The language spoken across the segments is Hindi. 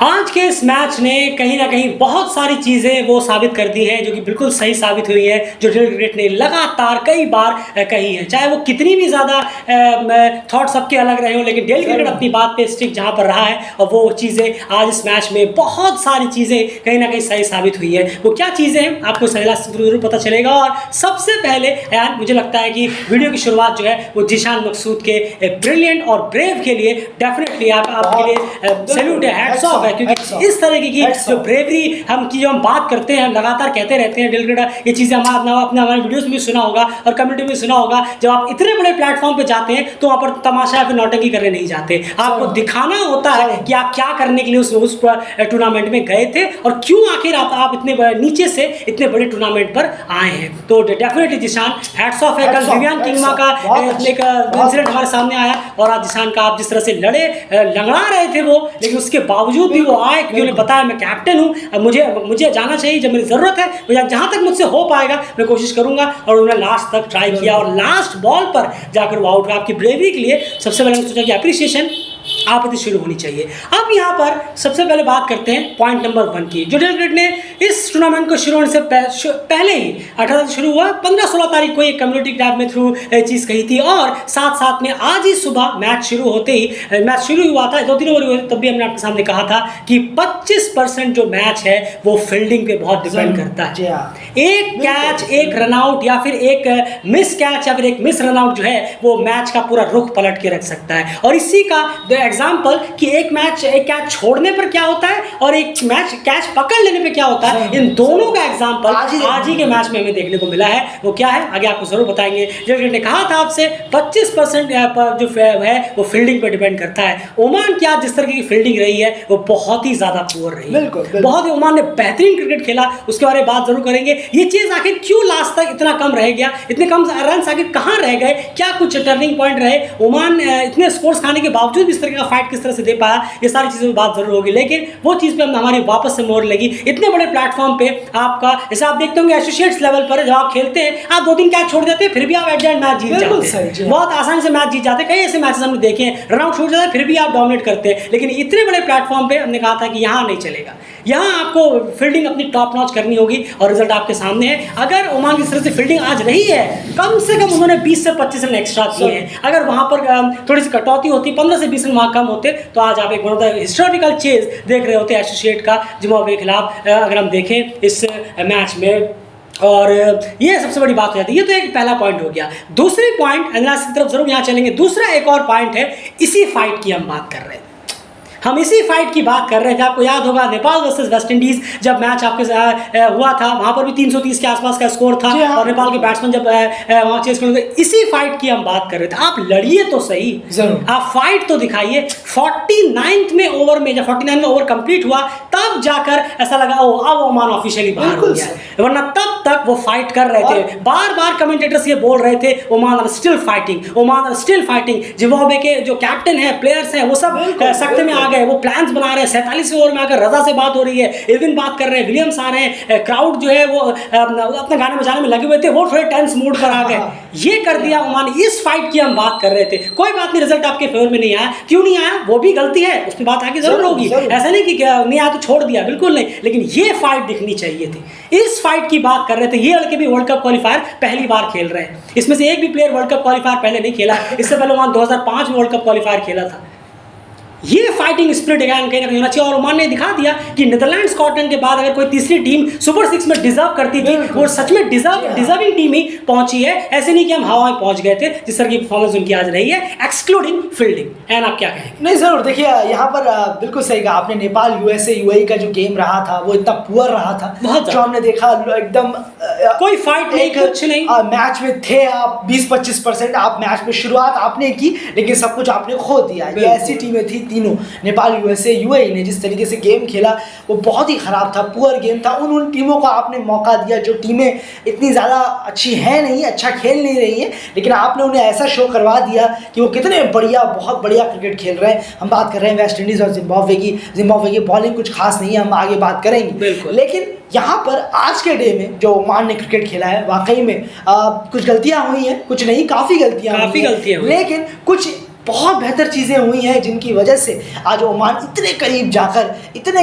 आज के इस मैच ने कहीं ना कहीं बहुत सारी चीज़ें वो साबित कर दी हैं जो कि बिल्कुल सही साबित हुई है, जो डेल क्रिकेट ने लगातार कई बार कही है। चाहे वो कितनी भी ज़्यादा थॉट सबके अलग रहे हो, लेकिन डेल क्रिकेट अपनी बात पे स्टिक जहाँ पर रहा है, और वो चीज़ें आज इस मैच में बहुत सारी चीज़ें कहीं ना कहीं सही साबित हुई है। वो क्या चीज़ें हैं आपको जरूर पता चलेगा। और सबसे पहले यार मुझे लगता है कि वीडियो की शुरुआत जो है वो जीशान मकसूद के ब्रिलियंट और ब्रेव के लिए डेफिनेटली आपके लिए सैल्यूट है, हैट्स ऑफ है, क्योंकि इस तरह की जो ब्रेवरी जो हम बात करते हैं, हम लगातार कहते रहते हैं, डेल क्रिकेट ये चीज़ें आपने हमारे वीडियोस में भी सुना होगा और कम्युनिटी में सुना होगा। जब आप इतने बड़े प्लेटफॉर्म पे जाते हैं तो वहाँ पर तमाशा या फिर नौटंकी करने नहीं जाते, आपको दिखाना होता है कि आप क्या करने के लिए उस टूर्नामेंट में गए थे और क्यों आखिर आप इतने नीचे से इतने बड़े टूर्नामेंट पर आए हैं। तो डेफिनेटली जीशान हैट्स ऑफ है। कल दिव्यांग किंगमा का एक इंसिडेंट हमारे सामने आया और आज जीशान का आप जिस तरह से लंगड़ा रहे थे वो, लेकिन उसके बावजूद भी वो आए, क्योंकि उन्हें पता है मैं कैप्टन हूँ, मुझे जाना चाहिए जब मेरी ज़रूरत है, जहाँ तक मुझसे हो पाएगा मैं कोशिश करूँगा। और उन्होंने लास्ट तक ट्राई किया और लास्ट बॉल पर जाकर वो आउट हुआ। आपकी ब्रेवरी के लिए सबसे पहले सोचा कि अप्रिसिएशन आप इतनी शुरू होनी चाहिए। अब यहाँ पर सबसे पहले बात करते हैं पॉइंट नंबर 1 की, जो डेल क्रिकेट ने इस टूर्नामेंट को शुरू होने से पहले ही 18 से शुरू हुआ, 15-16 तारीख को एक कम्युनिटी टैब में थ्रू चीज़ कही थी, और साथ साथ में आज ही सुबह मैच शुरू होते ही मैच शुरू हुआ था, 2-3 ओवर हुए, तब भी हमने आपके सामने कहा था कि 25% जो मैच है वो फील्डिंग पे बहुत डिपेंड करता है। एक कैच, एक रनआउट या फिर एक मिस कैच या फिर एक मिस रनआउट जो है वो मैच का पूरा रुख पलट के रख सकता है। और इसी का एग्जाम्पल कि एक कैच छोड़ने पर क्या होता है और एक मैच कैच पकड़ लेने पे क्या होता है, इन दोनों का एग्जाम्पल आज ही के मैच में हमें देखने को मिला है। वो क्या है आगे आपको जरूर बताएंगे। जो ने कहा था आपसे 25% जो है वो फील्डिंग पे डिपेंड करता है। ओमान की आज जिस तरह की फील्डिंग रही है वो बहुत ही ज्यादा पुअर रही है, बहुत ही ओमान ने बेहतरीन क्रिकेट खेला, उसके बारे में बात जरूर करेंगे। ये चीज आखिर क्यों लास्ट तक इतना कम रह गया, इतने कम रन आखिर कहाँ रह गए, क्या कुछ टर्निंग पॉइंट रहे, ओमान इतने स्कोर्स खाने के बावजूद भी इस तरह का फाइट किस तरह से दे पाया, ये सारी चीज़ों में बात जरूर होगी। लेकिन वो चीज़ पे हमारी वापस से मोहर लगी। इतने बड़े प्लेटफॉर्म पे आपका, जैसे आप देखते होंगे एसोसिएट्स लेवल पर जब आप खेलते हैं, आप 2-3 कैच छोड़ देते हैं फिर भी आप एट द एंड मैच जीत जाते हैं, बहुत आसानी से मैच जीत जाते हैं। कई ऐसे मैचेस हमने देखे हैं, रन आउट छूट जाता है फिर भी आप डोमिनेट करते हैं। लेकिन इतने बड़े प्लेटफॉर्म पे हमने कहा था कि यहाँ नहीं चलेगा, यहाँ आपको फील्डिंग अपनी टॉप नॉच करनी होगी, और रिजल्ट आपके सामने है। अगर ओमान की तरह से फील्डिंग आज रही है, कम से कम उन्होंने 20 से 25 रन एक्स्ट्रा किए हैं। अगर वहाँ पर थोड़ी सी कटौती होती, 15 से 20 रन वहाँ कम होते, तो आज आप एक हिस्टोरिकल चेज देख रहे होते एसोसिएट का जिम्बाब्वे के खिलाफ, अगर हम देखें इस मैच में। और ये सबसे बड़ी बात हो जाती है। ये तो एक पहला पॉइंट हो गया। दूसरी पॉइंट एनालिसिस की तरफ जरूर यहाँ चलेंगे। दूसरा एक और पॉइंट है, इसी फाइट की हम बात कर रहे हैं, हम इसी फाइट की बात कर रहे थे। आपको याद होगा नेपाल वर्सेस वेस्ट इंडीज जब मैच आपके हुआ था, वहां पर भी 330 के आसपास का स्कोर था, और नेपाल के बैट्समैन जब वहां चेस करने, इसी फाइट की हम बात कर रहे थे। आप लड़िए तो सही, आप फाइट तो दिखाइए। 49 में ओवर में, जब 49 में ओवर कंप्लीट हुआ तब जाकर ऐसा लगा ओ अब ओमान ऑफिशियली बाहर हो गया, वरना तब तक वो फाइट कर रहे थे। बार बार कमेंटेटर्स ये बोल रहे थे Oman are still fighting, Oman are still fighting. Zimbabwe के जो कैप्टन है, प्लेयर्स हैं, वो सब सख्ते में आ गए, वो प्लान्स बना रहे हैं। 47 ओवर में आकर रजा से बात हो रही है, इरविन बात कर रहे हैं, विलियम्स आ रहे हैं, क्राउड जो है वो अपने गाने बजाने में लगे हुए थे, वो थोड़े टेंस मूड पर आ गए। ये कर दिया ओमान। इस फाइट की हम बात कर रहे थे। कोई बात नहीं, रिजल्ट आपके फेवर में नहीं आया, क्यों नहीं आया वो भी गलती है, उसमें बात आगे जरूर होगी। ऐसा नहीं कि नहीं आया तो छोड़ दिया, बिल्कुल नहीं, लेकिन ये फाइट दिखनी चाहिए थी। इस फाइट की बात कर रहे थे। ये लड़के भी वर्ल्ड कप क्वालिफायर पहली बार खेल रहे हैं, इसमें से एक भी प्लेयर वर्ल्ड कप क्वालिफायर पहले नहीं खेला। इससे पहले ओमान 2005 में वर्ल्ड कप क्वालिफायर खेला था। ये फाइटिंग स्पिरिट कहीं ना कहीं होना चाहिए। और ओमान ने दिखा दिया कि नीदरलैंड स्कॉटलैंड के बाद अगर कोई तीसरी टीम सुपर 6 में डिजर्व करती थी, वो सच में डिजर्विंग टीम ही पहुंची है। ऐसे नहीं कि हम हवा में पहुंच गए थे, जिस तरह की परफॉर्मेंस उनकी आज रही है, एक्सक्लूडिंग फील्डिंग। एंड आप क्या कहेंगे? नहीं जरूर, देखिए यहाँ पर बिल्कुल सही कहा आपने। नेपाल यूएसए यूएई का जो गेम रहा था वो इतना पुअर रहा था, जो हमने देखा एकदम कोई फाइट नहीं, कुछ नहीं। मैच में थे आप 20-25%, आप मैच में शुरुआत आपने की, लेकिन सब कुछ आपने खो दिया। ये ऐसी टीमें थी तीनों, नेपाल यूएसए यूएई ने जिस तरीके से गेम खेला वो बहुत ही ख़राब था, पुअर गेम था। उन टीमों को आपने मौका दिया जो टीमें इतनी ज़्यादा अच्छी हैं नहीं, अच्छा खेल नहीं रही हैं, लेकिन आपने उन्हें ऐसा शो करवा दिया कि वो कितने बढ़िया, बहुत बढ़िया क्रिकेट खेल रहे हैं। हम बात कर रहे हैं वेस्ट इंडीज़ और जिम्बाब्वे की बॉलिंग कुछ खास नहीं है, हम आगे बात करेंगे। लेकिन यहाँ पर आज के डे में जो ओमान ने क्रिकेट खेला है, वाकई में कुछ गलतियाँ हुई हैं, कुछ नहीं, काफ़ी गलतियाँ, लेकिन कुछ बहुत बेहतर चीज़ें हुई हैं जिनकी वजह से आज ओमान इतने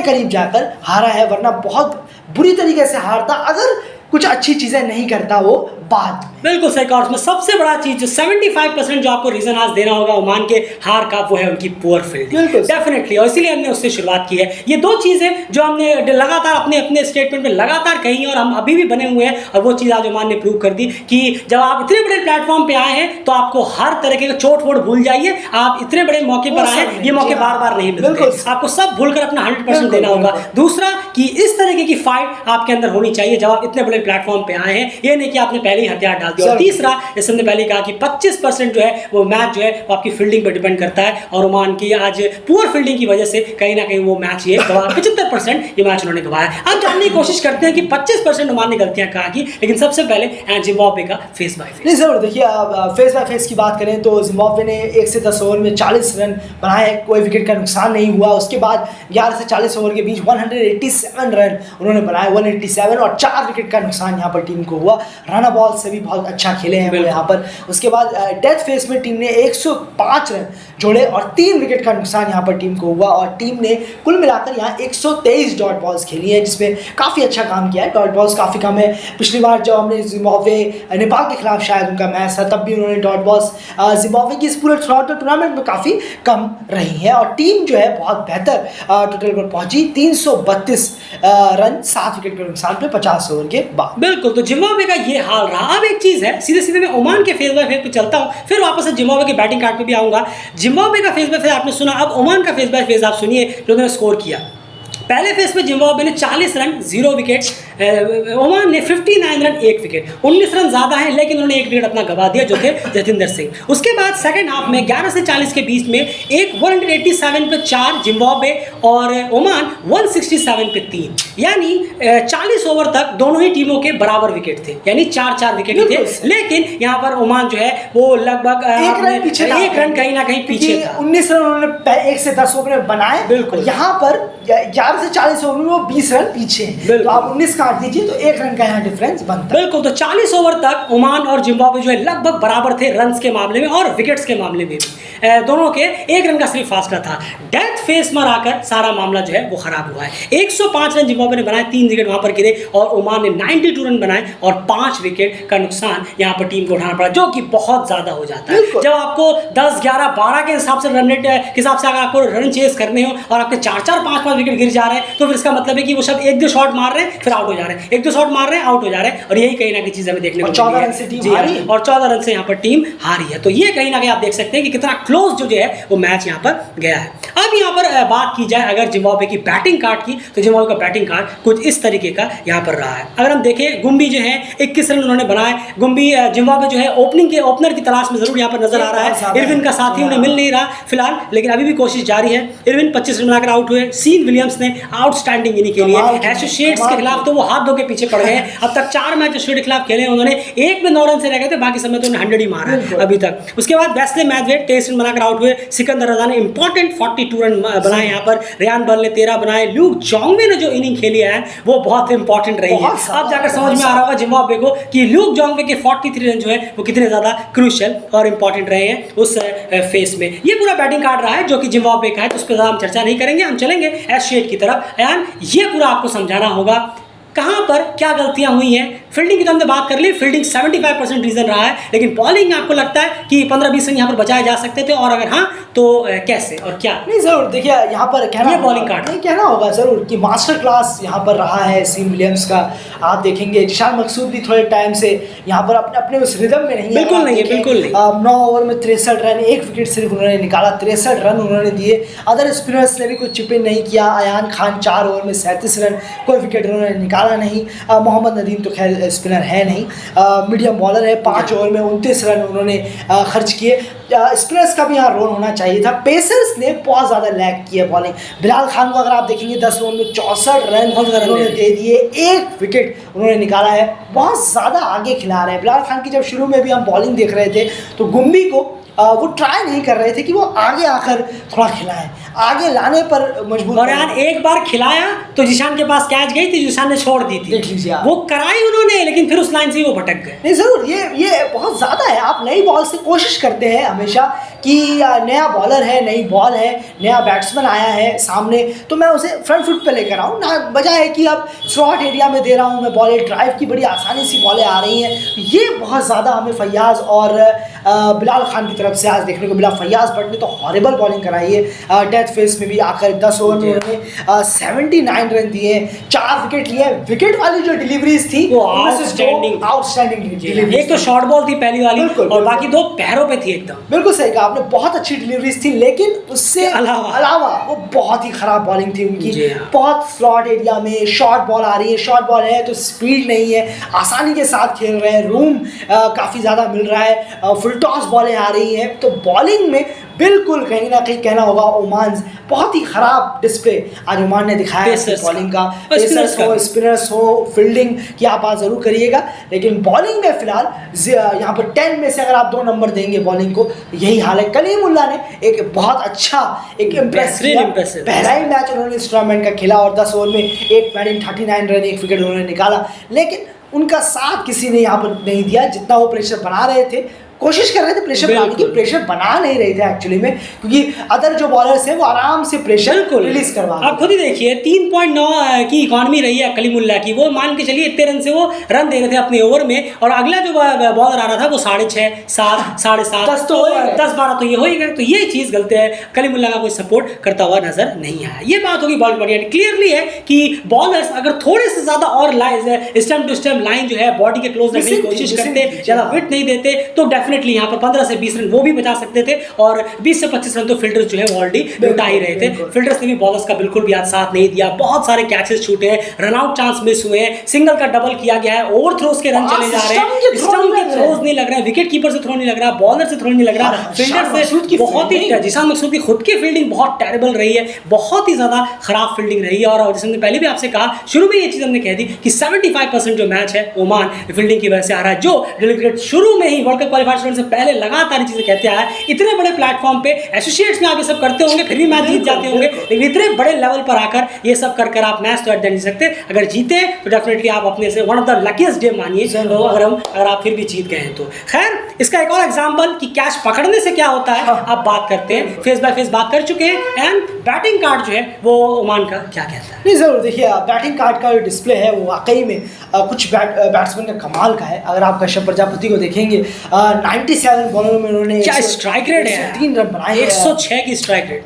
करीब जाकर हारा है, वरना बहुत बुरी तरीके से हारता अगर कुछ अच्छी चीज़ें नहीं करता वो बाद में। बिल्कुल सही कहा। उसमें सबसे बड़ा चीज जो 75% जो आपको रीजन आज देना होगा ओमान के हार का, वो है उनकी पुअर फील्डिंग। डेफिनेटली, और इसीलिए हमने उससे शुरुआत की है। ये दो चीजें जो हमने लगातार अपने स्टेटमेंट में लगातार कही और हम अभी भी बने हुए हैं, और वो चीज़ आज ओमान ने प्रूव कर दी कि जब आप इतने बड़े प्लेटफॉर्म पे आए हैं तो आपको हर तरीके का चोट वोट भूल जाइए। आप इतने बड़े मौके पर आए, ये मौके बार बार नहीं मिलते, आपको सब भूलकर अपना 100% देना होगा। दूसरा कि इस तरीके की फाइट आपके अंदर होनी चाहिए जब आप इतने बड़े प्लेटफॉर्म पे आए हैं, ये नहीं कि आपने पहले ही हथियार डाल दिया। और तीसरा, जैसे हमने पहले कहा कि 25% जो है वो मैच जो है वो आपकी फील्डिंग पर डिपेंड करता है, और ओमान की आज पुअर फील्डिंग की वजह से कहीं ना कहीं वो मैच ये 75% ये मैच उन्होंने गवाया। अब जानने की कोशिश करते हैं कि 25% ओमान ने गलतियां कहाँ की, लेकिन सबसे पहले जिम्बाब्वे का फेस बाय फेस। नहीं जरूर, देखिए अब फेस बाय फेस की बात करें तो जिम्बाब्वे ने 1 से 10 ओवर में 40 रन बनाए, कोई विकेट का नुकसान नहीं हुआ। उसके बाद 11 से 40 ओवर के बीच 187 रन उन्होंने बनाए, 187, और 4 विकेट का नुकसान यहाँ पर टीम को हुआ। राना बॉल से भी बहुत अच्छा खेले हैं वो यहाँ पर। उसके बाद डेथ फेस में टीम ने 105 रन जोड़े और 3 विकेट का नुकसान यहाँ पर टीम को हुआ, और टीम ने कुल मिलाकर यहाँ 123 डॉट बॉल्स खेली हैं, जिसमें काफ़ी अच्छा काम किया है। डॉट बॉल्स काफ़ी कम है। पिछली बार जब हमने जिम्बाब्वे नेपाल के खिलाफ शायद उनका मैच था, तब भी उन्होंने डॉट बॉल्स जिम्बाब्वे की इस पूरे टूर्नामेंट में काफ़ी कम रही है, और टीम जो है बहुत बेहतर टोटल पर पहुंची, 332 रन 7 विकेट के नुकसान पे 50 ओवर के बाद। बिल्कुल, तो जिम्बाब्वे का ये हाल रहा। अब एक चीज़ है, सीधे मैं ओमान के फेस बाय फेस पे चलता हूँ, फिर वापस से जिम्बाब्वे के बैटिंग कार्ड पे भी आऊँगा। जिम्बाब्वे का फेस बाय फेस आपने सुना, अब ओमान का फेस बाय फेस आप सुनिए जो उन्होंने स्कोर किया। पहले फेस में जिम्बाब्वे ने 40 रन 0 विकेट, ओमान ने 59 रन 1 विकेट, 19 रन ज़्यादा है, लेकिन उन्होंने 1 विकेट अपना गवा दिया जो थे जतिंदर सिंह। उसके बाद सेकंड हाफ में 11 से 40 के बीच में एक 187 पे 4 जिम्बाब्वे और ओमान 167 पे 3, यानी 40 ओवर तक दोनों ही टीमों के बराबर विकेट थे, यानी 4-4 विकेट ही थे। लेकिन यहाँ पर ओमान जो है वो लगभग 1 रन कहीं ना कहीं पीछे था। 19 रन उन्होंने 1 से 10 ओवर में बनाए। बिल्कुल, यहाँ पर 11 से 40 ओवर में वो 20 रन पीछे हैं, तो आप 19 काट दीजिए तो 1 रन का यहाँ डिफरेंस बनता है। बिल्कुल, तो 40 ओवर तक ओमान और जिम्बाब्वे जो है लगभग बराबर थे रन्स के मामले में और विकेट्स के मामले में भी। दोनों के 1 रन का सिर्फ फासला था। डेथ फेस में आकर सारा मामला जो है वो खराब हुआ है। 105 रन जिम्बाब्वे ने बनाए, 3 विकेट वहां पर गिरे, और ओमान ने 92 रन बनाए और 5 विकेट का नुकसान यहाँ पर टीम को उठाना पड़ा, जो कि बहुत ज्यादा हो जाता है। जब आपको 10, 11, 12 के हिसाब से रन रेट के हिसाब से अगर आपको रन चेस करने हो और आपके 4-4, 5-5 विकेट गिर जा रहे हैं, तो फिर इसका मतलब है कि वो सब 1-2 शॉट मार रहे हैं फिर आउट हो जा रहे हैं, 1-2 शॉट मार रहे हैं आउट हो जा रहे हैं, और यही कहीं ना कहीं चीज हमें देखने को 14 रन से टीम हारी, और 14 रन से यहाँ पर टीम हारी है। तो ये कहीं ना कहीं आप देख सकते हैं कि कितना क्लोज जो है वो मैच यहाँ पर गया है। अब यहाँ पर बात की जाए अगर जिम्बाब्वे की बैटिंग कार्ड की, तो जिम्बाब्वे का बैटिंग कार्ड कुछ इस तरीके का यहाँ पर रहा है। अगर हम देखें, गुम्बी जो है 21 रन उन्होंने बनाए। गुम्बी जिम्बाब्वे जो है ओपनर की तलाश में जरूर यहाँ पर नजर आ रहा है। इरविन का साथी उन्हें मिल नहीं रहा फिलहाल, लेकिन अभी भी कोशिश जारी है। इरविन 25 रन बनाकर आउट हुए। सीन विलियम्स ने आउटस्टैंडिंग इनिंग खेली है। एसोसिएट्स के खिलाफ तो वो हाथ धो के पीछे पड़ गए हैं। अब तक 4 मैच एसोसिएट के खिलाफ खेले, उन्होंने एक में 9 रन से रह गए थे, बाकी समय तो उन्होंने 100 ही मारा है अभी तक। उसके बाद वेस्ले मैथवेट 23 रन बनाकर आउट हुए। सिकंदर रजा ने इंपॉर्टेंट 42 रन बनाए यहाँ पर। रेयान बल ने 13 बनाए। ल्यूक जोंगवे ने जो इनिंग खेली है वो बहुत इंपॉर्टेंट रही है। अब जाकर समझ में आ रहा होगा जिम्बाब्वे को कि ल्यूक जोंगवे के 43 रन जो है वो कितने ज्यादा क्रूशियल और इंपॉर्टेंट रहे हैं उस फेस में। ये पूरा बैटिंग कार्ड रहा है जो कि जिम्बाब्वे का है, तो उस पर हम चर्चा नहीं करेंगे, हम चलेंगे एसोसिएट की तरफ। एंड ये पूरा आपको समझाना होगा कहाँ पर क्या गलतियां हुई हैं। फील्डिंग की तो हमने बात कर ली, फील्डिंग 75% रीजन रहा है, लेकिन बॉलिंग में आपको लगता है कि 15-20 रन यहाँ पर बचाए जा सकते थे, और अगर हाँ तो कैसे और क्या? नहीं जरूर, देखिए यहाँ पर कहना बॉलिंग कार्ड नहीं कहना होगा जरूर कि मास्टर क्लास यहाँ पर रहा है सीन विलियम्स का। आप देखेंगे जिशान मकसूद भी थोड़े टाइम से यहाँ पर अपने उस रिदम में नहीं, बिल्कुल नहीं। 9 ओवर में 63 रन, 1 विकेट सिर्फ उन्होंने निकाला, 63 रन उन्होंने दिए। अदर स्पिनर्स ने भी कुछ चिप इन नहीं किया। अयान खान 4 ओवर में 37 रन, कोई विकेट उन्होंने निकाला नहीं। मोहम्मद नदीम तो खैर स्पिनर है नहीं, मीडियम बॉलर है। 5 ओवर में 29 रन उन्होंने खर्च किए। स्पिनर्स का भी यहाँ रोल होना चाहिए था। पेसर्स ने बहुत ज़्यादा लैग किया बॉलिंग। बिलाल खान को अगर आप देखेंगे 10 ओवर में 64 रन उन्होंने दे दिए, 1 विकेट उन्होंने निकाला है। बहुत ज़्यादा आगे खिला रहे हैं बिलाल खान की। जब शुरू में भी हम बॉलिंग देख रहे थे तो गुम्बी को वो ट्राई नहीं कर रहे थे कि वो आगे आकर थोड़ा खिलाएं, आगे लाने पर मजबूर। और यार एक बार खिलाया तो जिशान के पास कैच गई थी, जिशान ने छोड़ दी थी, देख लीजिए आप। वो कराई उन्होंने, लेकिन फिर उस लाइन से ही वो भटक गए। नहीं ज़रूर, ये बहुत ज़्यादा है। आप नई बॉल से कोशिश करते हैं हमेशा कि नया बॉलर है, नई बॉल है, नया बैट्समैन आया है सामने, तो मैं उसे फ्रंट फुट पे लेकर आऊँ ना, बजाय है कि अब स्लॉट एरिया में दे रहा हूँ मैं बॉलें, ड्राइव की बड़ी आसानी सी बॉलें आ रही हैं। ये बहुत ज़्यादा हमें फैयाज़ और बिलाल खान की तरफ से आज देखने को मिला। फैयाज़ भट्ट ने तो हॉरिबल बॉलिंग कराई है, डेथ फेस में भी आकर 10 ओवर में उन्होंने 79 रन दिए, 4 विकेट लिए। विकेट वाली जो डिलीवरीज थी वो आउटस्टैंडिंग डिलीवरी, एक तो शॉर्ट बॉल थी पहली वाली, और बाकी 2 पैरों पे थी एकदम। बिल्कुल सही कहा आपने, बहुत अच्छी डिलीवरीज थी, लेकिन उससे अलावा वो बहुत ही खराब बॉलिंग थी उनकी। बहुत स्लॉट एरिया में शॉर्ट बॉल आ रही है, शॉर्ट बॉल है तो स्पीड नहीं है, आसानी के साथ खेल रहे हैं, रूम काफ़ी ज़्यादा मिल रहा है, फुल टॉस बॉलें आ रही हैं, तो बॉलिंग में बिल्कुल कहीं ना कहीं कहना होगा ओमान बहुत ही खराब डिस्प्ले आज ओमान ने दिखाया है बॉलिंग का। पेसर्स हो, स्पिनर्स हो, फील्डिंग की आप बात ज़रूर करिएगा, लेकिन बॉलिंग में फिलहाल यहाँ पर 10 में से अगर आप 2 नंबर देंगे बॉलिंग को, यही हाल है। कलीमुल्लाह ने एक बहुत अच्छा एक इम्प्रेस किया, पहला ही मैच उन्होंने इस टूर्नामेंट का खेला और 10 ओवर में 1 बैटिंग 39 रन 1 विकेट उन्होंने निकाला, लेकिन उनका साथ किसी ने यहाँ पर नहीं दिया। जितना वो प्रेशर बना रहे थे, कोशिश कर रहे थे प्रेशर बनाने की, प्रेशर बना नहीं रहे थे एक्चुअली में, क्योंकि अदर जो बॉलर्स हैं वो आराम से प्रेशर रिलीज करवा। आप खुद ही देखिए 3.9 की इकॉनमी रही है कलीमुल्लाह की, वो मान के चलिए इतने रन से वो रन दे रहे थे अपने ओवर में, और अगला जो बॉलर आ रहा था वो 6.5, 7, 7.5, 10 तो 10-12 तो ये हो ही गए। तो ये चीज़ गलत है, कलीमुल्लाह का कोई सपोर्ट करता हुआ नजर नहीं आया। ये बात होगी बॉल बढ़िया, क्लियरली है कि बॉलर्स अगर थोड़े से ज़्यादा और स्टम्प टू स्टम्प लाइन जो है बॉडी के क्लोज रखने की कोशिश करते, ज़्यादा विट नहीं देते, तो डेफिनेटली यहाँ पर 15 से 20 रन वो भी बचा सकते थे, और 20 से 25 रन तो फील्डर्स जो है वो ऑलरेडी लुटा ही रहे थे। फील्डर्स ने भी बॉलर्स का बिल्कुल भी आज साथ नहीं दिया, बहुत सारे कैचेस छूटे हैं, रनआउट चांस मिस हुए हैं, सिंगल का डबल किया गया है, ओवर थ्रोज के रन चले जा रहे हैं, स्टंप के थ्रोज नहीं लग रहा है, विकेट कीपर से थ्रो नहीं लग रहा, बॉलर से थ्रो नहीं लग रहा, फील्डर से बहुत ही, जिशान मकसूद की खुद की फील्डिंग बहुत टेरेबल रही है, बहुत ही ज्यादा खराब फील्डिंग रही है। और जैसे हमने पहले भी आपसे कहा, शुरू में ये चीज हमने कह दी कि 75% जो मैच है ओमान फील्डिंग की वजह से आ रहा है, जो डेलीगेट शुरू में ही वर्ल्ड कप क्वालिफायर से पहले लगातार चीजें कहते आया। इतने बड़े प्लेटफॉर्म पे एसोसिएट्स में आप ये सब करते होंगे, फिर भी मैच जीत जाते होंगे, लेकिन इतने बड़े लेवल पर आकर ये सब कर आप मैच तो नहीं सकते। अगर जीते तो डेफिनेटली आप अपने से one of the luckiest day मानिए, तो अगर आप फिर भी जीत गए हैं तो। खैर, इसका एक और एग्जांपल कि कैच पकड़ने से क्या होता है आप बात करते हैं, फेस बाय फेस बात कर चुके हैं। एंड बैटिंग कार्ड जो है वो ओमान का क्या कहता है? नहीं ज़रूर, देखिए बैटिंग कार्ड का जो डिस्प्ले है वो वाकई में कुछ बैट्समैन का कमाल का है। अगर आप कश्यप प्रजापति को देखेंगे, 97 बॉलों में उन्होंने क्या स्ट्राइक रेट है, 3 रन बनाए, 106 की स्ट्राइक रेट,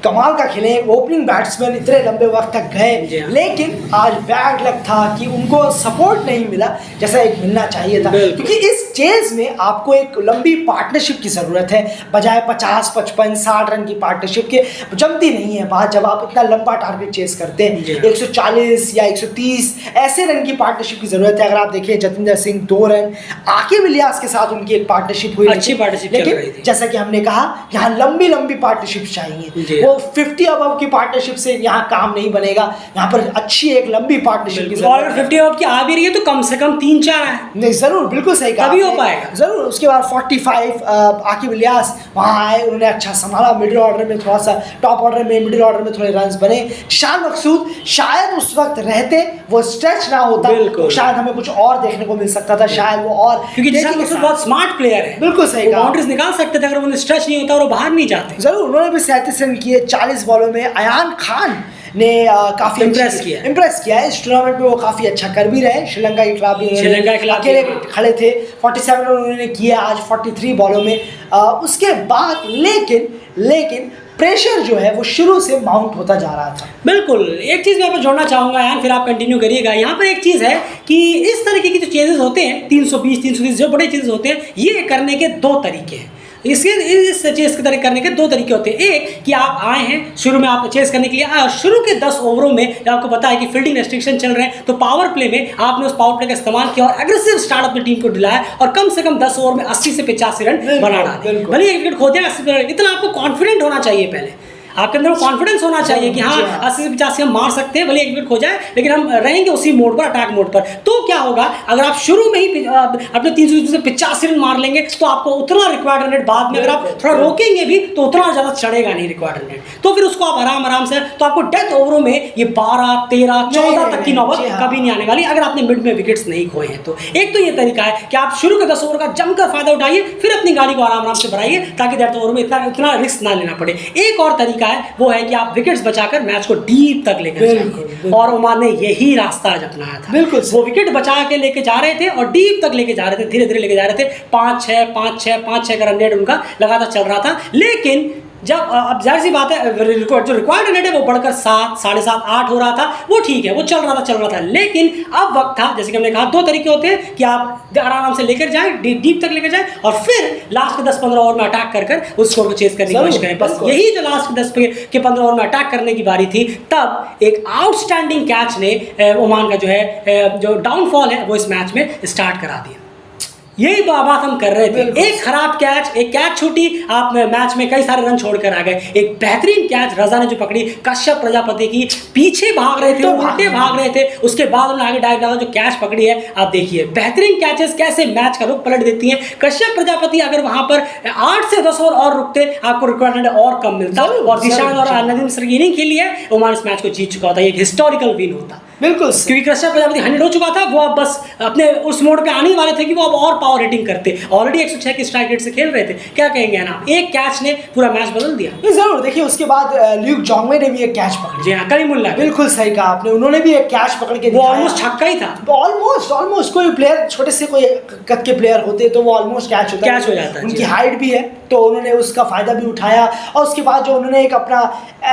कमाल का खेले। ओपनिंग बैट्समैन इतने लंबे वक्त तक गए, लेकिन आज बैड लक था कि उनको सपोर्ट नहीं मिला जैसा एक मिलना चाहिए था, क्योंकि इस चेज में आपको एक लंबी पार्टनरशिप की ज़रूरत है। बजाय 50, 55, 60 रन की पार्टनरशिप के जमती नहीं है बात जब आप इतना लंबा टारगेट चेस करते हैं। 140 या 130 ऐसे रन की पार्टनरशिप की ज़रूरत है। अगर आप देखिए जतिंदर सिंह 2 रन, आकिब इलियास के साथ उनकी एक पार्टनरशिप हुई, अच्छी पार्टनरशिप चल रही थी। जैसा कि हमने कहा, यहाँ लंबी लंबी पार्टनरशिप चाहिए, वो 50 अबव की पार्टनरशिप से यहाँ काम नहीं बनेगा, यहाँ पर अच्छी एक लंबी पार्टनरशिप की जरूरत है। 50 अबव की आ भी रही है तो कम से कम 3-4 है, नहीं ज़रूर, बिल्कुल सही कहा, तभी हो पाएगा ज़रूर। उसके बाद 45 आकिब इलियास वहाँ आए, उन्होंने अच्छा संभाला, मिडिल ऑर्डर में थोड़ा सा, टॉप ऑर्डर में, मिडिल ऑर्डर में थोड़े रन बने। जिशान मकसूद शायद उस वक्त रहते, वो स्ट्रेच ना होता, तो शायद हमें कुछ और देखने को मिल सकता था, शायद वो और, क्योंकि जिशान मकसूद बहुत स्मार्ट प्लेयर है, बिल्कुल सही कहा, बाउंड्रीज निकाल सकते थे अगर उन्हें स्ट्रेच नहीं होता और वो बाहर नहीं जाते। ज़रूर, उन्होंने भी 37 रन किए 40 बॉलों में। अयान खान ने काफ़ी इम्प्रेस किया है इस टूर्नामेंट में, वो काफ़ी अच्छा कर भी रहे। श्रीलंका के खिलाफ भी अकेले खड़े थे, 47 रन उन्होंने किए आज 43 बॉलों में। उसके बाद लेकिन प्रेशर जो है वो शुरू से माउंट होता जा रहा था। बिल्कुल, एक चीज़ मैं यहाँ पर जोड़ना चाहूँगा यार, फिर आप कंटिन्यू करिएगा। यहाँ पर एक चीज़ है कि इस तरीके की जो चेंजेस होते हैं 320-330 जो बड़े चेंजेस होते हैं, ये करने के 2 तरीके हैं। इस चेस की तरह करने के 2 तरीके होते हैं। एक कि आप आए हैं शुरू में, आप चेस करने के लिए आए, शुरू के 10 ओवरों में आपको पता है कि फील्डिंग रेस्ट्रिक्शन चल रहे हैं, तो पावर प्ले में आपने उस पावर प्ले का इस्तेमाल किया और एग्रेसिव स्टार्ट अपनी टीम को दिलाया और कम से कम 10 ओवर में 80 से 85 रन बना डाले। भले एक विकेट खो दिया, 80 रन, इतना आपको कॉन्फिडेंट होना चाहिए पहले। आपके अंदर कॉन्फिडेंस होना चाहिए कि हाँ 80 से 85 हम मार सकते हैं, भले एक विकेट खो जाए लेकिन हम रहेंगे उसी मोड पर, अटैक मोड पर। तो क्या होगा, अगर आप शुरू में ही अपने 300 से 85 रन मार लेंगे तो आपको उतना रिक्वायर्ड रन रेट बाद में, अगर आप थोड़ा रोकेंगे भी तो उतना ज़्यादा चढ़ेगा नहीं रिक्वायर्ड रन रेट, तो फिर उसको आप आराम से, तो आपको डेथ ओवरों में ये 12, 13, 14 तक की नौबत कभी नहीं आने वाली, अगर आपने मिड में विकेट्स नहीं खोए हैं तो। एक तो ये तरीका है कि आप शुरू के 10 ओवर का जमकर फायदा उठाइए, फिर अपनी गाड़ी को आराम से बढ़ाइए ताकि डेथ ओवर में इतना रिस्क ना लेना पड़े। एक और तरीका है वो है कि आप विकेट्स बचाकर मैच को डीप तक लेकर जाइए, और ओमान ने यही रास्ता आज अपनाया था। बिल्कुल, वो विकेट बचा के लेके जा रहे थे और डीप तक लेके जा रहे थे, धीरे धीरे लेके जा रहे थे। 5-6 का रन रेट उनका लगातार चल रहा था, लेकिन जब अब जाहिर सी बात है जो रिक्वायर्ड रन रेट है वो बढ़कर 7, 7.5, 8 हो रहा था, वो ठीक है, वो चल रहा था। लेकिन अब वक्त था, जैसे कि हमने कहा, 2 तरीके होते हैं कि आप आराम से लेकर जाएं, डीप तक लेकर जाएं, और फिर लास्ट के 10-15 ओवर में अटैक कर उस स्कोर को चेस करने की कोशिश करें। बस यही जो लास्ट के 10 के 15 ओवर में अटैक करने की बारी थी, तब एक आउटस्टैंडिंग कैच ने ओमान का जो डाउनफॉल है वो इस मैच में स्टार्ट करा दिया। यही बात हम कर रहे थे, एक खराब कैच, एक कैच छूटी, आप मैच में कई सारे रन छोड़कर आ गए। एक बेहतरीन कैच रजा ने जो पकड़ी कश्यप प्रजापति की, पीछे भाग रहे थे, उल्टे भाग रहे थे, उसके बाद उन्होंने आगे डाइव डाला, जो कैच पकड़ी है आप देखिए। बेहतरीन कैचेस कैसे मैच का रुख पलट देती हैं। कश्यप प्रजापति अगर वहां पर 8 से 10 ओवर और रुकते, आपको रिक्वायरमेंट और कम मिलता, और दिशांत और नदीम सर की इनिंग खेली है, ओमान इस मैच को जीत चुका होता, एक हिस्टोरिकल विन होता। बिल्कुल, क्योंकि कश्यप प्रजापति 100 हो चुका था, वो अब बस अपने उस मोड पे आने वाले थे कि वो अब और पावर हिटिंग करते, ऑलरेडी 106 की स्ट्राइक रेट से खेल रहे थे। क्या कहेंगे ना, एक कैच ने पूरा मैच बदल दिया। जरूर देखिए, उसके बाद ल्यूक जोंगवे ने भी एक कैच पकड़ी। जी हाँ, करीमुल्लाह, बिल्कुल सही कहा आपने, उन्होंने भी एक कैच पकड़ के वो ऑलमोस्ट छक्का ही था। ऑलमोस्ट कोई प्लेयर, छोटे से कोई कद के प्लेयर होते तो वो ऑलमोस्ट कैच हो जाता है। उनकी हाइट भी है तो उन्होंने उसका फायदा भी उठाया, और उसके बाद जो उन्होंने एक अपना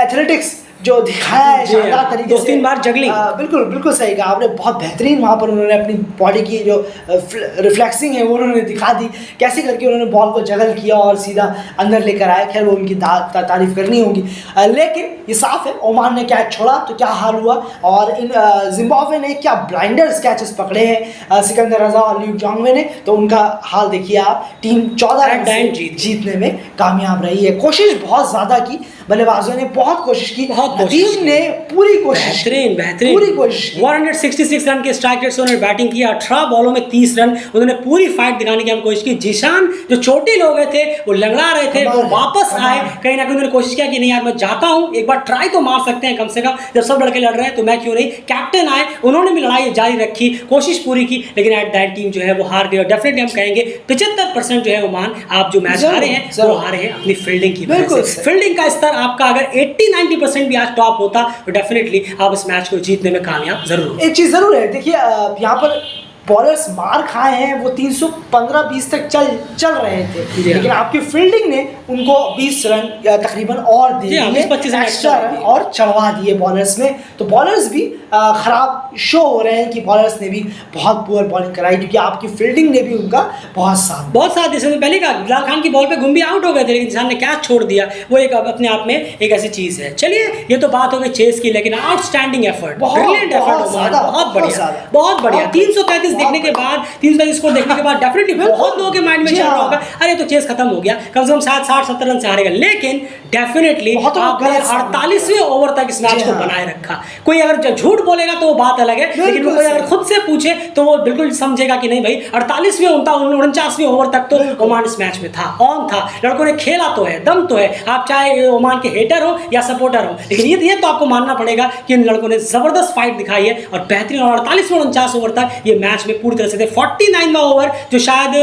एथलेटिक्स जो दिखाया है शानदार तरीके से, 2-3 बार जगलिंग, बिल्कुल सही कहा आपने, बहुत बेहतरीन वहाँ पर उन्होंने अपनी बॉडी की जो रिफ्लेक्सिंग है वो उन्होंने दिखा दी, कैसे करके उन्होंने बॉल को जगल किया और सीधा अंदर लेकर आए। खैर वो उनकी तारीफ करनी होगी, लेकिन ये साफ है ओमान ने कैच छोड़ा तो क्या हाल हुआ, और इन जिम्बाब्वे ने क्या ब्लाइंडर्स कैचेस पकड़े हैं सिकंदर रजा और ल्यूक जोंगवे ने, तो उनका हाल देखिए आप। टीम 14 रन जीतने में कामयाब रही है। कोशिश बहुत ज़्यादा की, बल्लेबाजों ने बहुत कोशिश की, टीम ने पूरी कोशिश, बेहतरीन पूरी कोशिश, 166 रन के स्ट्राइक रेट से उन्होंने बैटिंग किया, 18 बॉलों में 30 रन, उन्होंने पूरी फाइट दिखाने की कोशिश की। जीशान जो चोटिल हो गए थे, वो लंगड़ा रहे थे, वो वापस आए, कहीं ना कहीं उन्होंने कोशिश किया कि नहीं यार मैं जाता हूँ, एक बार ट्राई तो मार सकते हैं कम से कम, जब सब लड़के लड़ रहे हैं तो मैं क्यों नहीं। कैप्टन आए, उन्होंने भी लड़ाई जारी रखी, कोशिश पूरी की, लेकिन एट दैट टीम जो है वो हार गई। और डेफिनेटली हम कहेंगे 75% जो है ओमान आप जो मैच हारे हैं वो हारे हैं अपनी फील्डिंग की वजह से। फील्डिंग का स्तर आपका अगर 80-90% भी आज टॉप होता तो डेफिनेटली आप इस मैच को जीतने में कामयाब जरूर। एक चीज़ जरूर है, देखिए यहाँ पर बॉलर्स मार खाए हैं, वो 315-20 तक चल रहे थे, लेकिन आपकी फील्डिंग ने उनको 20 रन तकरीबन और दिए, 25 एक्स्ट्रा रन और चढ़वा दिए बॉलर्स ने। तो बॉलर्स भी खराब शो हो रहे हैं कि बॉलर्स ने भी बहुत पुअर बॉलिंग कराई, क्योंकि आपकी फील्डिंग ने भी उनका बहुत साथ जैसे पहले का बिलाल खान की बॉल पे गुम्बी आउट हो गए थे, लेकिन इंसान ने कैच छोड़ दिया, वो एक अपने आप में एक ऐसी चीज़ है। चलिए ये तो बात हो गई चेस की, लेकिन आउटस्टैंडिंग एफर्ट, ब्रिलियंट एफर्ट, बहुत बढ़िया 335 देखने के बाद, 335 स्कोर देखने के बाद डेफिनेटली बहुत लोगों के माइंड में चल रहा होगा अरे तो चेस खत्म हो गया, कम से कम 60-70 रन से हारेगा। लेकिन डेफिनेटली आपने 48वें ओवर तक इस मैच को बनाए रखा। कोई अगर झूठ बोलेगा तो वो बात अलग है, लेकिन कोई अगर खुद से पूछे तो वो बिल्कुल समझेगा कि नहीं भाई 48वें 49वें ओवर तक तो ओमान इस मैच में था, ऑन था, लड़कों ने खेला तो है, दम तो है। आप चाहे ओमान के हेटर हो या सपोर्टर हो, लेकिन ये तो आपको मानना पड़ेगा कि इन लड़कों ने जबरदस्त फाइट दिखाई है और बेहतरीन। और 48-49 ओवर तक ये मैच में पूरी तरह से थे। 49वां ओवर जो शायद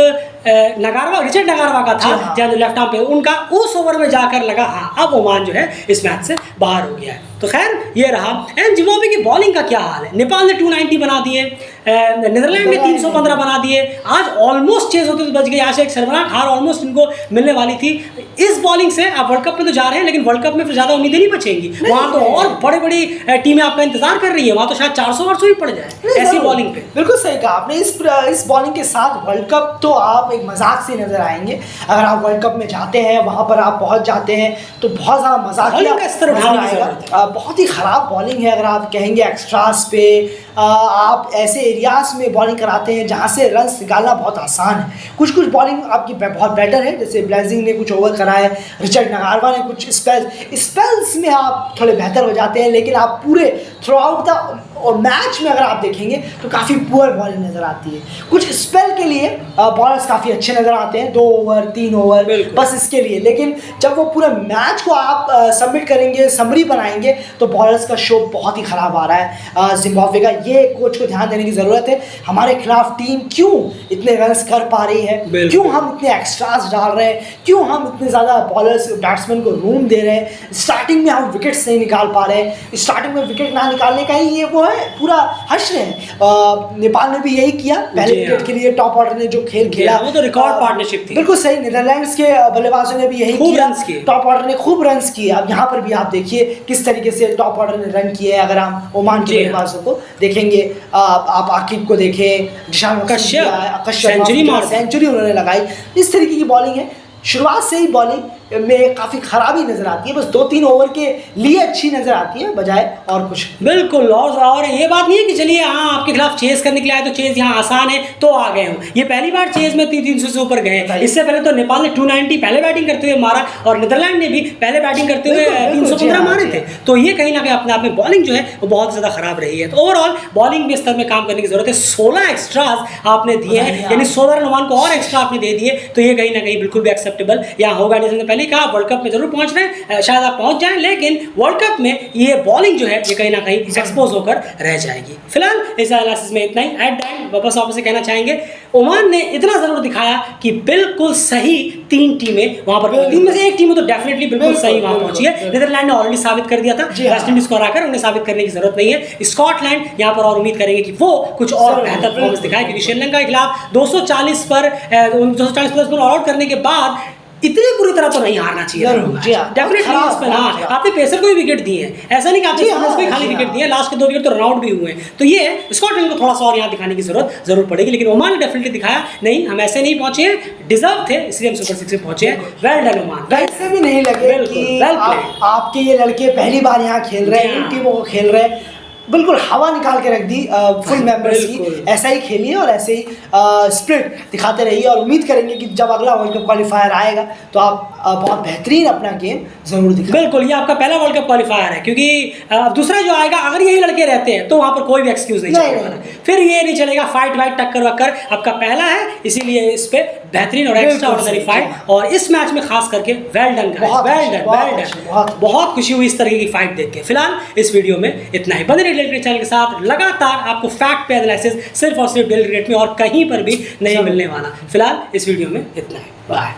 रिचर्ड नगारवा का था, जहाँ लेफ्ट आर्म पे उनका, उस ओवर में जाकर लगा हाँ अब ओमान जो है इस मैच से बाहर हो गया है। तो खैर ये रहा। एंड जिम्बाब्वे की बॉलिंग का क्या हाल है? नेपाल ने 290 बना दिए, नीदरलैंड ने 315 बना दिए, आज ऑलमोस्ट चेज होते तो बच गई, आज एक शर्मनाक हार ऑलमोस्ट इनको मिलने वाली थी। इस बॉलिंग से आप वर्ल्ड कप में तो जा रहे हैं, लेकिन वर्ल्ड कप में फिर ज़्यादा उम्मीदें नहीं बचेंगी। वहाँ तो और बड़ी बड़ी टीमें आपका इंतजार कर रही है, वहाँ तो शायद 400-800 ही पड़ जाए ऐसी बॉलिंग पे। बिल्कुल सही कहा आपने, इस बॉलिंग के साथ वर्ल्ड कप तो आप एक मजाक से नजर आएंगे। अगर आप वर्ल्ड कप में जाते हैं, वहाँ पर आप पहुँच जाते हैं तो बहुत ज़्यादा मजाक, बहुत ही ख़राब बॉलिंग है। अगर आप कहेंगे एक्स्ट्रास पे आप ऐसे एरियाज में बॉलिंग कराते हैं जहाँ से रन निकालना बहुत आसान है। कुछ कुछ बॉलिंग आपकी बहुत बेटर है, जैसे ब्लेजिंग ने कुछ ओवर करा है, रिचर्ड नगारवा ने कुछ स्पेल्स में आप थोड़े बेहतर हो जाते हैं, लेकिन आप पूरे थ्रू आउट द और मैच में अगर आप देखेंगे तो काफ़ी पुअर बॉलिंग नज़र आती है। कुछ स्पेल के लिए बॉलर्स काफ़ी अच्छे नज़र आते हैं, 2 ओवर 3 ओवर बस इसके लिए, लेकिन जब वो पूरे मैच को आप सबमिट करेंगे, समरी बनाएंगे, तो बॉलर्स का शो बहुत ही ख़राब आ रहा है जिम्बाब्वे का। ये कोच को ध्यान देने की ज़रूरत है। हमारे खिलाफ टीम क्यों इतने रन्स कर पा रही है, क्यों हम इतने एक्स्ट्रास डाल रहे हैं, क्यों हम इतने ज़्यादा बॉलर्स बैट्समैन को रूम दे रहे हैं। स्टार्टिंग में हम विकेट्स नहीं निकाल पा रहे हैं, स्टार्टिंग में विकेट ना निकालने का ही ये वो है, पूरा हंस रहे हैं। नेपाल ने भी यही किया, पहले विकेट के लिए टॉप ऑर्डर ने जो खेल खेला, वो तो रिकॉर्ड पार्टनरशिप थी। बिल्कुल सही। नीदरलैंड्स के बल्लेबाजों ने भी यही किया, टॉप ऑर्डर ने खूब रन्स किए। अब यहाँ पर भी आप देखिए किस तरीके से टॉप ऑर्डर ने रन किए। अगर हम ओमान के बल्लेबाजों को देखेंगे, आप आकिब को देखें, कश्यप सेंचुरी उन्होंने लगाई। इस तरीके की बॉलिंग है। शुरुआत से ही बॉलिंग में काफ़ी खराबी नज़र आती है, बस 2-3 ओवर के लिए अच्छी नज़र आती है, बजाय और कुछ। बिल्कुल। और ये बात नहीं है कि चलिए हाँ आपके खिलाफ चेज करने के लिए आए तो चेज यहाँ आसान है तो आ गए हो। ये पहली बार चेज में 300 से ऊपर गए। इससे पहले तो नेपाल ने 290 पहले बैटिंग करते हुए मारा और नीदरलैंड ने भी पहले बैटिंग करते हुए 315 मारे थे। तो ये कहीं ना कहीं अपने आप में बॉलिंग जो है वो बहुत ज़्यादा खराब रही है। तो ओवरऑल बॉलिंग के स्तर में काम करने की जरूरत है। 16 एक्स्ट्राज आपने दिए हैं, यानी 16 रन ओमान को और एक्स्ट्रा आपने दे दिए, तो ये कहीं ना कहीं बिल्कुल भी एक्सेप्टेबल यहाँ होगा नहीं। पहले कहा वर्ल्ड कप में जरूर पहुंच रहे हैं, शायद आप पहुंच जाएं, लेकिन वर्ल्ड कप में ये बॉलिंग जो है ये कहीं ना कहीं एक्सपोज होकर रह जाएगी। फिलहाल इस एनालिसिस में इतना ही। एट द एंड वापस आपसे कहना चाहेंगे, ओमान ने इतना जरूर दिखाया कि बिल्कुल सही 3 टीमें वहां पर, 3 में से 1 टीम तो डेफिनेटली बिल्कुल सही वहां पहुंची है। नीदरलैंड ने ऑलरेडी साबित कर दिया था, वेस्ट इंडीज को हराकर उन्हें साबित करने की जरूरत नहीं है। स्कॉटलैंड यहां पर और उम्मीद करेंगे कि वो कुछ और बेहतर परफॉर्मेंस दिखाए, क्योंकि श्रीलंका के खिलाफ 240 पर 240 प्लस पर ऑल आउट करने के बाद इतनी बुरी तरह तो नहीं हारना चाहिए। डेफिनेटली आपने पेसर को भी विकेट दिए हैं, ऐसा नहीं कि आपने खाली विकेट दिए, लास्ट के 2 विकेट तो रन आउट भी हुए हैं। तो ये स्कॉटलैंड को थोड़ा सा और यहाँ दिखाने की जरूर पड़ेगी, लेकिन ओमान ने डेफिनेटली दिखाया नहीं हम ऐसे नहीं पहुंचे हैं, डिजर्व थे इसलिए हम सुपर 6 में पहुंचे हैं। Well done Oman. वैसे भी नहीं लगे कि आपके ये लड़के पहली बार यहाँ खेल रहे हैं, इन टीमों को खेल रहे हैं, बिल्कुल हवा निकाल के रख दी फुल मेंबर्स की। ऐसा ही खेलिए और ऐसे ही स्पिरिट दिखाते रहिए, और उम्मीद करेंगे कि जब अगला वर्ल्ड कप क्वालिफायर आएगा तो आप बहुत बेहतरीन अपना गेम जरूर दिखाएं। बिल्कुल, ये आपका पहला वर्ल्ड कप क्वालिफायर है, क्योंकि दूसरा जो आएगा अगर यही लड़के रहते हैं तो वहाँ पर कोई भी एक्सक्यूज नहीं चलेगा। फिर ये नहीं चलेगा फाइट वाइट टक्कर वक्कर, आपका पहला है इसीलिए इस पे बेहतरीन और एक्स्ट्रा ऑर्डिनरी फाइट, और इस मैच में खास करके वेल डन, बहुत खुशी हुई इस तरह की फाइट देख के। फिलहाल इस वीडियो में इतना ही। बने रहिए चैनल के साथ, लगातार आपको फैक्ट पे एनालिसिस सिर्फ और सिर्फ डेली क्रिकेट में और कहीं पर भी नहीं मिलने वाला। फिलहाल इस वीडियो में इतना ही। बाय।